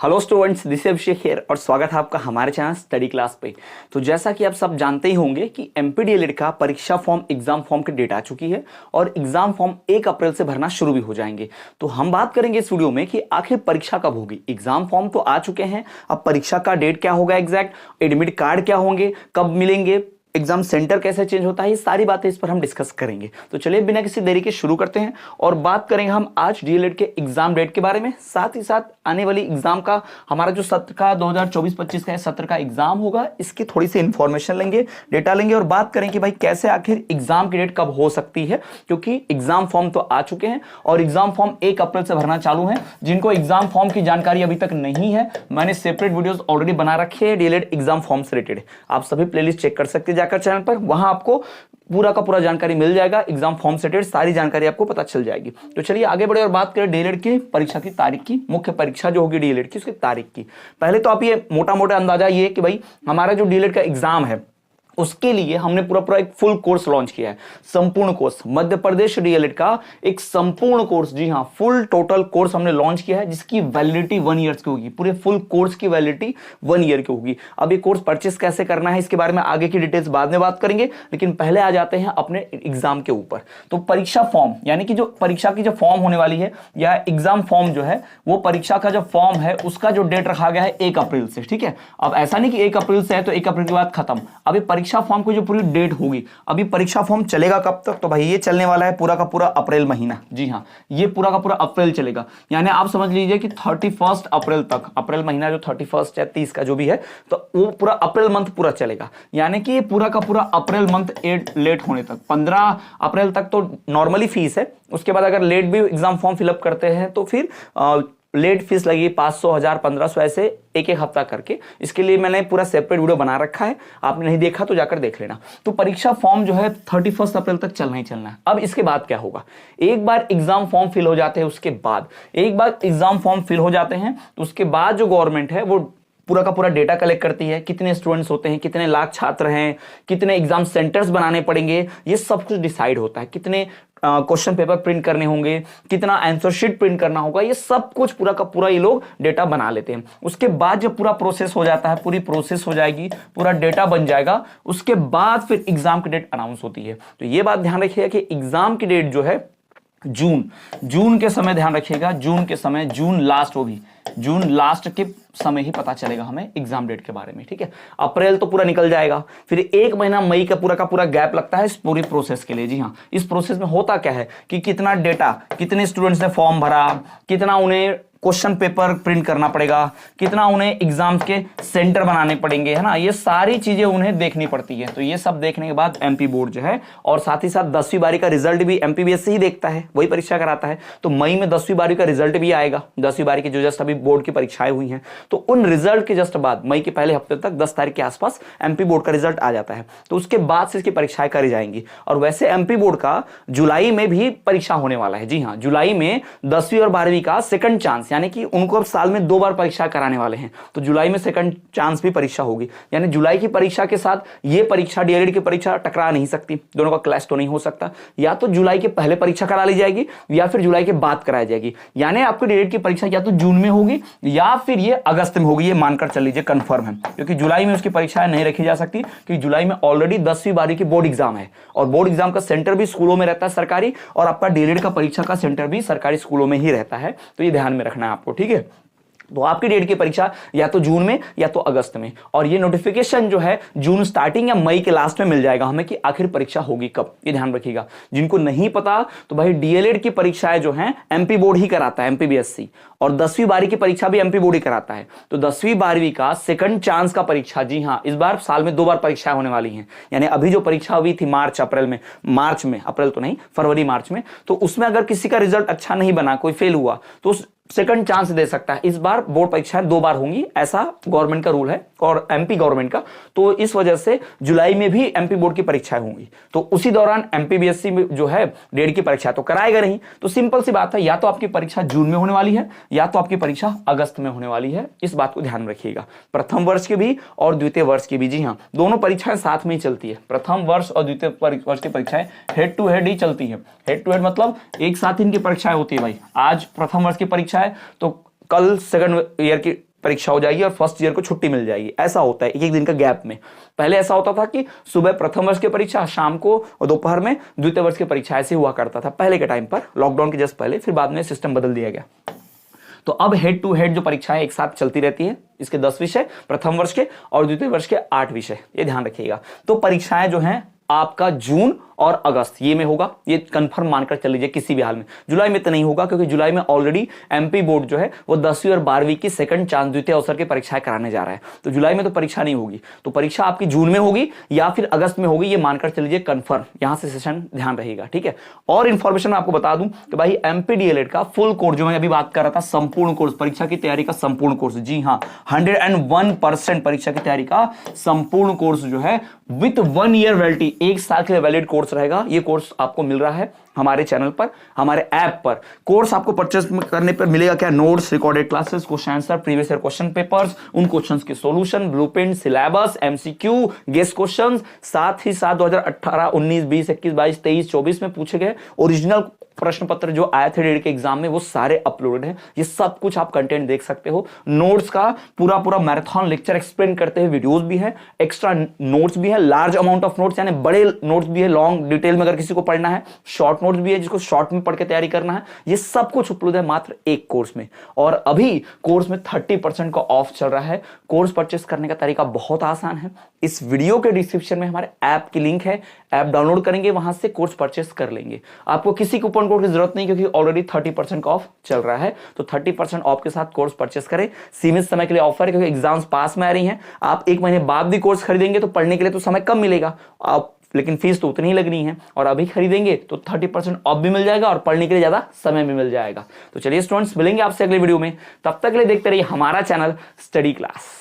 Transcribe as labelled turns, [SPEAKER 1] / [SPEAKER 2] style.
[SPEAKER 1] Hello students, this is Abhishek here और स्वागत है आपका हमारे चैनल स्टडी क्लास पे। तो जैसा कि आप सब जानते ही होंगे कि एमपीडीएलएड का परीक्षा फॉर्म एग्जाम फॉर्म की डेट आ चुकी है और एग्जाम फॉर्म 1 अप्रैल से भरना शुरू भी हो जाएंगे। तो हम बात करेंगे इस वीडियो में कि आखिर परीक्षा कब होगी। एग्जाम फॉर्म तो आ चुके हैं, अब परीक्षा का डेट क्या होगा, एग्जैक्ट एडमिट कार्ड क्या होंगे, कब मिलेंगे, एग्जाम सेंटर कैसे चेंज होता है, ये सारी बातें इस पर हम डिस्कस करेंगे। तो चलिए बिना किसी देरी के शुरू करते हैं और बात करेंगे हम आज डीएलएड के एग्जाम डेट के बारे में, साथ ही साथ आने वाली एग्जाम का हमारा जो सत्र का 2024-25 का सत्र का एग्जाम होगा, इसकी थोड़ी सी इंफॉर्मेशन लेंगे, डेटा लेंगे और बात करें कि भाई कैसे आखिर एग्जाम की डेट कब हो सकती है, क्योंकि एग्जाम फॉर्म तो आ चुके हैं और एग्जाम फॉर्म 1 अप्रैल से भरना चालू है। जिनको एग्जाम फॉर्म की जानकारी अभी तक नहीं है, मैंने सेपरेट वीडियोस ऑलरेडी बना रखे हैं डीएलएड एग्जाम फॉर्म से रिलेटेड, आप सभी प्लेलिस्ट चेक कर सकते हैं जाकर चैनल पर, वहां आपको पूरा का पूरा जानकारी मिल जाएगा। एग्जाम फॉर्म से रिलेटेड सारी जानकारी आपको पता चल जाएगी। तो चलिए आगे बढ़े और बात करें डीएलएड की परीक्षा की तारीख की, मुख्य परीक्षा जो होगी डीएलएड की उसकी तारीख की। पहले तो आप ये मोटा मोटा अंदाजा ये कि भाई हमारा जो डीएलएड का एग्जाम है उसके लिए हमने पूरा एक फुल कोर्स लॉन्च किया है, संपूर्ण कोर्स, मध्य प्रदेश डीएलएड का एक संपूर्ण कोर्स, जी हां फुल टोटल कोर्स हमने लॉन्च किया है जिसकी वैलिडिटी 1 ईयर की होगी। पूरे फुल कोर्स की वैलिडिटी 1 ईयर की होगी। अब ये कोर्स परचेस कैसे करना है इसके बारे में आगे की डिटेल्स बाद में बात करेंगे, लेकिन पहले आ जाते हैं अपने एग्जाम के ऊपर। तो परीक्षा फॉर्म यानी कि जो परीक्षा की जो फॉर्म होने वाली है या एग्जाम फॉर्म जो है वो परीक्षा का जो फॉर्म है उसका जो डेट रखा गया है 1 अप्रैल से, ठीक है। अब ऐसा नहीं कि 1 अप्रैल से है तो 1 अप्रैल के बाद खत्म, अभी परीक्षा फॉर्म की जो पूरी डेट होगी, अभी परीक्षा फॉर्म चलेगा कब तक, तो भाई ये चलने वाला है पूरा का पूरा अप्रैल महीना। जी हां, ये पूरा का पूरा अप्रैल चलेगा, यानी आप समझ लीजिए कि 31 अप्रैल तक, अप्रैल महीना जो 31 या 30 का जो भी है, तो वो पूरा अप्रैल मंथ पूरा चलेगा। यानी कि पूरा का पूरा अप्रैल मंथ लेट होने तक, 15 अप्रैल तक तो नॉर्मली फीस है, उसके बाद अगर लेट भी एग्जाम फॉर्म फिलअप करते हैं तो फिर लेट फीस लगेगी 500, 1000, 1500 ऐसे एक हफ्ता करके। इसके लिए मैंने पूरा सेपरेट वीडियो बना रखा है, आपने नहीं देखा तो जाकर देख लेना। तो परीक्षा फॉर्म जो है 31 अप्रैल तक चलना ही चलना है। अब इसके बाद क्या होगा, एक बार एग्जाम फॉर्म फिल हो जाते हैं, उसके बाद एक बार एग्जाम फॉर्म फिल हो जाते हैं तो उसके बाद जो गवर्नमेंट है वो पूरा का पूरा डेटा कलेक्ट करती है, कितने स्टूडेंट्स होते हैं, कितने लाख छात्र हैं, कितने एग्जाम सेंटर्स बनाने पड़ेंगे, ये सब कुछ डिसाइड होता है। कितने क्वेश्चन पेपर प्रिंट करने होंगे, कितना आंसर शीट प्रिंट करना होगा, ये सब कुछ पूरा का पूरा ये लोग डेटा बना लेते हैं। उसके बाद जब पूरा प्रोसेस हो जाता है, पूरी प्रोसेस हो जाएगी, पूरा डेटा बन जाएगा, उसके बाद फिर एग्जाम की डेट अनाउंस होती है। तो ये बात ध्यान रखिएगा कि एग्जाम की डेट जो है जून के समय, ध्यान रखिएगा जून के समय, जून लास्ट, वो भी जून लास्ट के समय ही पता चलेगा हमें एग्जाम डेट के बारे में, ठीक है। अप्रैल तो पूरा निकल जाएगा, फिर 1 महीना मई का पूरा गैप लगता है इस पूरी प्रोसेस के लिए। जी हाँ, इस प्रोसेस में होता क्या है कि कितना डेटा, कितने स्टूडेंट्स ने फॉर्म भरा, कितना उन्हें क्वेश्चन पेपर प्रिंट करना पड़ेगा, कितना उन्हें एग्जाम्स के सेंटर बनाने पड़ेंगे, है ना, ये सारी चीजें उन्हें देखनी पड़ती है। तो ये सब देखने के बाद एमपी बोर्ड जो है, और साथ ही साथ 10वीं बारी का रिजल्ट भी एमपीबीएससी ही देखता है, वही परीक्षा कराता है। तो मई में 10वीं बारी का रिजल्ट भी आएगा, 10वीं बारी की जो जस्ट अभी बोर्ड की परीक्षाएं हुई हैं, तो उन रिजल्ट के जस्ट बाद मई के पहले हफ्ते तक 10 तारीख के आसपास एमपी बोर्ड का रिजल्ट आ जाता है। तो उसके बाद से इसकी परीक्षाएं करी जाएंगी। और वैसे एमपी बोर्ड का जुलाई में भी परीक्षा होने वाला है। जी हाँ, जुलाई में 10वीं और 12वीं का सेकंड चांस, यानी कि उनको अब साल में 2 बार परीक्षा कराने वाले हैं, तो जुलाई में सेकंड चांस भी परीक्षा होगी। यानी जुलाई की परीक्षा के साथ ये परीक्षा, डीएलएड की परीक्षा टकरा नहीं सकती, दोनों का क्लैश तो नहीं हो सकता। या तो जुलाई के पहले परीक्षा करा ली जाएगी या फिर जुलाई के बाद कराई जाएगी। यानी आपकी डीएलएड की परीक्षा या तो जून में होगी या फिर ये अगस्त में होगी, ये मानकर चल लीजिए कंफर्म है, क्योंकि जुलाई में उसकी परीक्षाएं नहीं रखी जा सकती, क्योंकि जुलाई में ऑलरेडी 10वीं बारी की बोर्ड एग्जाम है और बोर्ड एग्जाम का सेंटर भी स्कूलों में रहता है सरकारी, और आपका डीएलएड का परीक्षा का सेंटर भी सरकारी स्कूलों में ही रहता है। तो ये ध्यान में रखना है आपको, ठीक है। तो आपकी डेट की परीक्षा या तो जून में या तो अगस्त में, और ये नोटिफिकेशन जो है जून स्टार्टिंग या मई के लास्ट में मिल जाएगा हमें कि आखिर परीक्षा होगी कब, ये ध्यान रखिएगा। जिनको नहीं पता तो भाई डीएलएड की परीक्षाएं जो हैं एमपी बोर्ड ही कराता है, एमपीबीएससी, और 10वीं बारी की परीक्षा भी एमपी बोर्ड ही कराता है। तो 10वीं 12वीं का सेकंड चांस का परीक्षा, जी हाँ, इस बार साल में 2 बार परीक्षाएं होने वाली हैं। यानी अभी जो परीक्षा हुई थी अप्रैल तो नहीं, फरवरी मार्च में, तो उसमें अगर किसी का रिजल्ट अच्छा नहीं बना, कोई फेल हुआ, तो सेकंड चांस दे सकता है। इस बार बोर्ड परीक्षाएं 2 बार होंगी, ऐसा गवर्नमेंट का रूल है, और एमपी गवर्नमेंट का, तो इस वजह से जुलाई में भी एमपी बोर्ड की परीक्षाएं होंगी। तो उसी दौरान एमपीबीएससी में जो है डेढ़ की परीक्षा तो कराएगा नहीं। तो सिंपल सी बात है, या तो आपकी परीक्षा जून में होने वाली है या तो आपकी परीक्षा अगस्त में होने वाली है। इस बात को ध्यान रखिएगा, प्रथम वर्ष की भी और द्वितीय वर्ष की भी। जी हाँ, दोनों परीक्षाएं साथ में ही चलती है। प्रथम वर्ष और द्वितीय वर्ष की परीक्षाएं हेड टू हेड ही चलती है। हेड टू हेड मतलब एक साथ ही इनकी परीक्षाएं होती है भाई। आज प्रथम वर्ष की परीक्षा है तो कल सेकंड ईयर की परीक्षा हो जाएगी और फर्स्ट ईयर को छुट्टी मिल जाएगी। ऐसा होता है एक एक दिन का गैप में। पहले ऐसा होता था कि सुबह प्रथम वर्ष की परीक्षा, शाम को और दोपहर में द्वितीय वर्ष की परीक्षा, ऐसे हुआ करता था पहले के टाइम पर, लॉकडाउन के जस्ट पहले। फिर बाद में सिस्टम बदल दिया गया। तो अब हेड टू हेड जो परीक्षाएं एक साथ चलती रहती है, इसके 10 विषय प्रथम वर्ष के और द्वितीय वर्ष के 8 विषय, ये ध्यान रखिएगा। तो परीक्षाएं जो हैं आपका जून और अगस्त ये में होगा, ये कंफर्म मानकर चल लीजिए किसी भी हाल में। जुलाई में तो नहीं होगा, क्योंकि जुलाई में ऑलरेडी एमपी बोर्ड जो है वो 10वीं और 12वीं की सेकंड चांस द्वितीय अवसर की परीक्षाएं कराने जा रहा है। तो जुलाई में तो परीक्षा नहीं होगी, तो परीक्षा आपकी जून में होगी या फिर अगस्त में होगी, ये मानकर चल लीजिए कंफर्म। यहां से सेशन ध्यान रहेगा, ठीक है। और इंफॉर्मेशन आपको बता दूं कि भाई एमपी डीएलएड का फुल कोर्स जो मैं अभी बात कर रहा था, संपूर्ण कोर्स, परीक्षा की तैयारी का संपूर्ण कोर्स, जी हाँ 101% परीक्षा की तैयारी का संपूर्ण कोर्स जो है विथ 1 ईयर वैलिडिटी, 1 साल के लिए वैलिड कोर्स रहेगा। ये कोर्स आपको मिल रहा है हमारे चैनल पर, हमारे ऐप पर। कोर्स आपको परचेस करने पर मिलेगा क्या? Notes, recorded classes, question answer, previous year question papers, उन क्वेश्चंस के solution, blueprint, syllabus, MCQ, guest questions, साथ ही साथ 2018, 19, 20, 21, 22, 23, 24 में पूछे गए ओरिजिनल प्रश्न पत्र जो आए थे डेढ़ के एग्जाम में, वो सारे अपलोडेड हैं। ये सब कुछ आप कंटेंट देख सकते हो। नोट्स का पूरा मैराथन लेक्चर एक्सप्लेन करते हुए वीडियोस भी है, एक्स्ट्रा नोट्स भी है, लार्ज अमाउंट ऑफ नोट्स यानी बड़े नोट्स भी है, लॉन्ग डिटेल में अगर किसी को पढ़ना है, शॉर्ट नोट्स भी है जिसको शॉर्ट में पढ़ के तैयारी करना है। ये सब कुछ उपलब्ध है मात्र एक कोर्स में। और अभी कोर्स में 30% का ऑफ चल रहा है। कोर्स परचेस करने का तरीका बहुत आसान है। इस वीडियो के डिस्क्रिप्शन में हमारे ऐप की लिंक है, ऐप डाउनलोड करेंगे, वहां से कोर्स परचेस कर लेंगे। आपको किसी कूपन कोड की जरूरत नहीं, क्योंकि ऑलरेडी 30% का ऑफ चल रहा है। तो 30% ऑफ के साथ कोर्स परचेस करें। सीमित समय के लिए ऑफर है, क्योंकि एग्जाम्स पास में आ रही हैं। आप 1 महीने बाद भी कोर्स खरीदेंगे तो पढ़ने के लिए तो समय कम मिलेगा, आप लेकिन फीस तो उतनी ही लगनी है। और अभी खरीदेंगे तो 30% ऑफ भी मिल जाएगा और पढ़ने के लिए ज्यादा समय भी मिल जाएगा। तो चलिए स्टूडेंट्स, मिलेंगे आपसे अगले वीडियो में। तब तक के लिए देखते रहिए हमारा चैनल स्टडी क्लास।